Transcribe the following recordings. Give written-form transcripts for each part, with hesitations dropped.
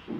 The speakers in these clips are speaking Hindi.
हेलो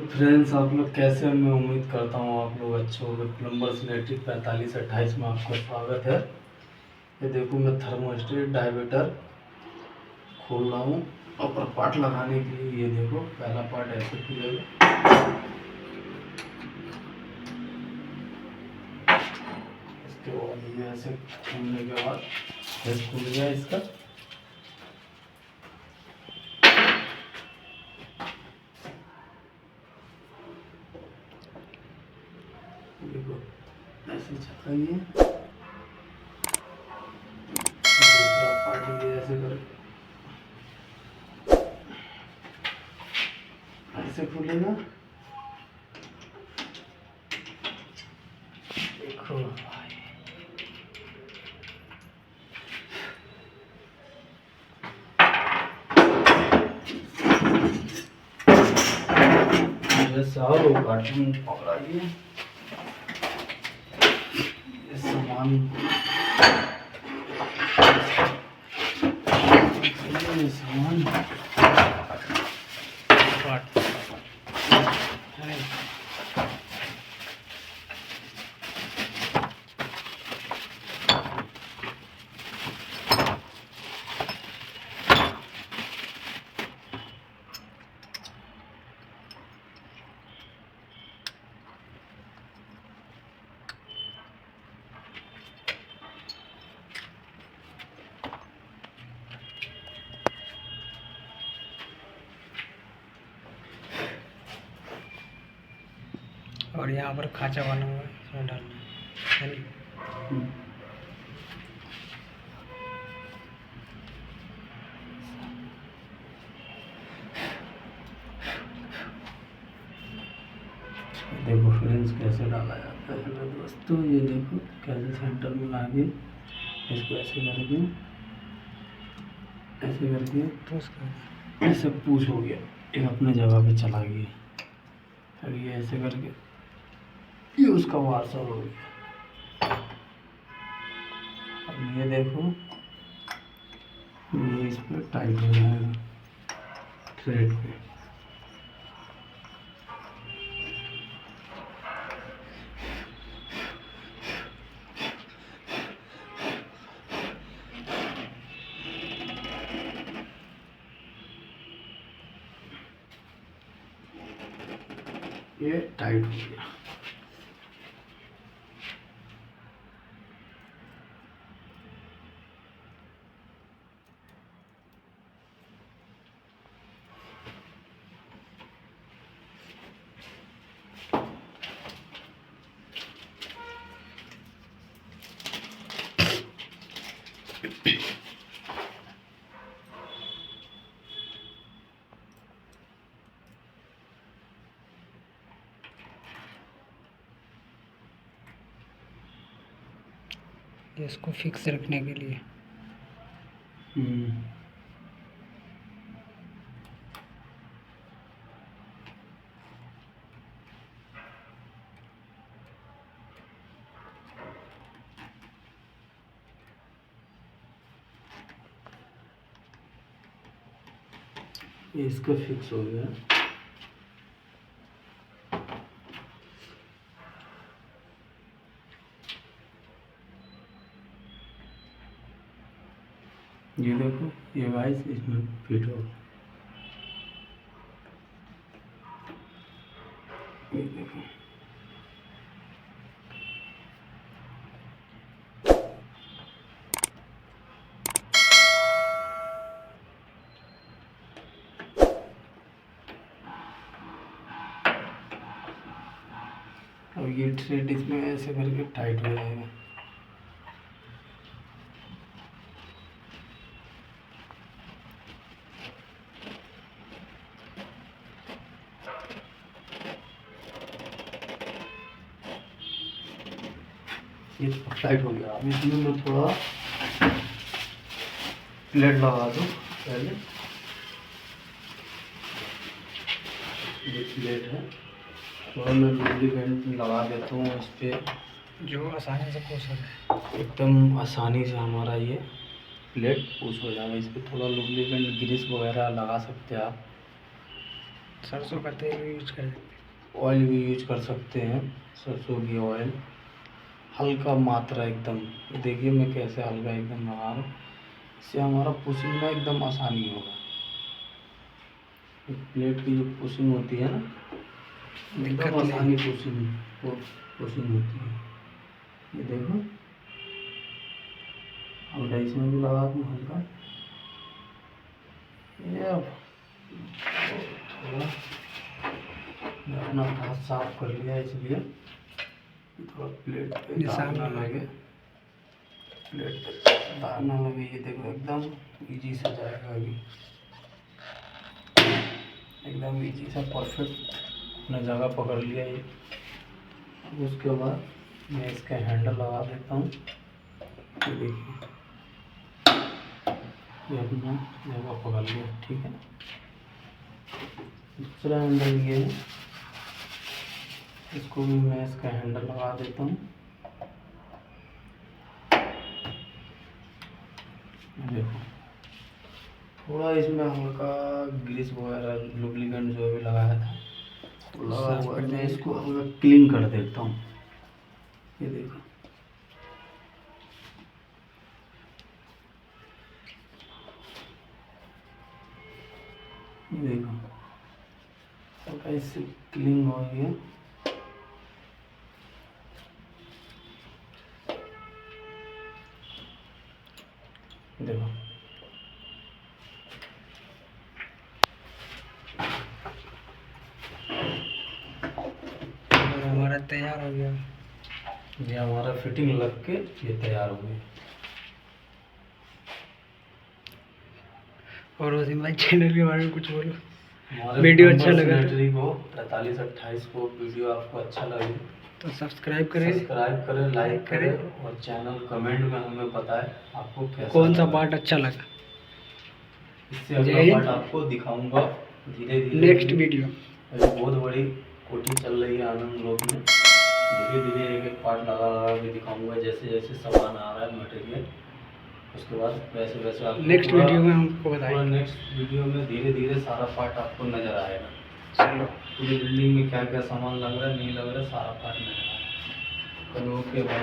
फ्रेंड्स, आप लोग कैसे हैं? मैं उम्मीद करता हूँ आप लोग अच्छे होंगे। प्लम्बर सिनेटिक 4528 में आपका स्वागत है। ये देखो, मैं थर्मोस्टेट डाइवर्टर खोल रहा हूँ अपर पार्ट लगाने के लिए। ये देखो, पहला पार्ट ऐसे खुलेगा, इसके बाद ये ऐसे खोलने के बाद ऐसे खुल गया इसका। देखो ऐसे चलाइए, दूसरा पार्ट भी ऐसे कर ऐसे खुलेगा। देखो सारो कार्टून पकड़ाइए, ये सामान और यहाँ पर खांचा बना हुआ है, इसमें डालना है। देखो फ्रेंड्स, कैसे डाला जाता है ना दोस्तों। ये देखो कैसे सेंटर में लाके इसको ऐसे करके ऐसे पुश हो गया, ये अपने जगह पे चला गया। अब ये ऐसे करके ये उसका वाशर हो गया। अब ये देखो, ये इस पर टाइट हो जाएगा थ्रेड पे। ये टाइट हो गया। इसको फिक्स रखने के लिए। ये इसका फिक्स हो गया। ये देखो, ये गाइस इसमें फिट हो। ये देखो, अब ये थ्रेड इसमें ऐसे करके टाइट हो जाएगा। ये टाइट हो गया। अब इसमें मैं थोड़ा प्लेट लगा दूँ पहले। ये प्लेट है, थोड़ा मैं लुब्रिकेंट लगा देता हूँ इस पर, जो आसानी से पूछ सके। एकदम आसानी से हमारा ये प्लेट पूछ हो जाएगा। इस पर थोड़ा लुब्रिकेंट ग्रीस वगैरह लगा सकते हैं आप। सरसों का तेल भी यूज कर सकते ऑयल भी यूज कर सकते हैं, सरसों की ऑयल, हल्का मात्रा एकदम। देखिए मैं कैसे हल्का एकदम लगा रहा हूँ, इससे हमारा पुशिंग में एकदम आसानी होगा। प्लेट की जो पुशिंग होती है ना, एकदम आसानी पुशिंग होती है। ये देखो, हल्का इसमें भी लगा दूँ हल्का। ये अब थोड़ा मैं अपना हाथ साफ कर लिया, इसलिए थोड़ा प्लेट पे दाग ना लगे, प्लेट पे दाग ना लगे। ये देखो एकदम इजी से जाएगा, अभी एकदम इजी सा परफेक्ट अपने जगह पकड़ लिया ये। अब उसके बाद मैं इसका हैंडल लगा देता हूँ। ये देखिए, ये अपना जगह पकड़ लिया, ठीक है। दूसरा हैंडल ये है, इसको भी मैं इसका हैंडल लगा देता हूँ। देखो, थोड़ा इसमें हल्का ग्रीस वगैरह लुब्रिकेंट जो भी लगाया था तो लगा हुआ है, मैं इसको हल्का क्लीन कर देता हूँ। ये देखो, ये देखो हल्का इससे क्लीन हो गया। देखो, और हमारा तैयार हो गया। ये हमारा फिटिंग लग के ये तैयार हो गया। और वसीम भाई चैनल के बारे में कुछ बोलो। हमारे वीडियो अच्छा प्लम्बर लगा सैनिटरी को 4528 को वीडियो आपको अच्छा लगे तो सब्सक्राइब करें, लाइक करें और चैनल कमेंट में हमें बताएं आपको कैसा कौन सा लगा। पार्ट अच्छा लगा। इससे अगला पार्ट आपको दिखाऊंगा धीरे धीरे। नेक्स्ट वीडियो अभी बहुत बड़ी कोठी चल रही है आनंद लोक में, धीरे धीरे एक एक पार्ट लगा लगा के दिखाऊंगा। जैसे जैसे सामान आ रहा है मटेरियल, उसके बाद वैसे वैसे आपको नेक्स्ट वीडियो में हमको बताएंगे। नेक्स्ट वीडियो में धीरे धीरे सारा पार्ट आपको नजर आएगा। चलो, पूरी बिल्डिंग में क्या क्या सामान लग रहा है, नहीं लग रहा है, सारा पार्ट नजर आएगा। चलो ओके, बाय।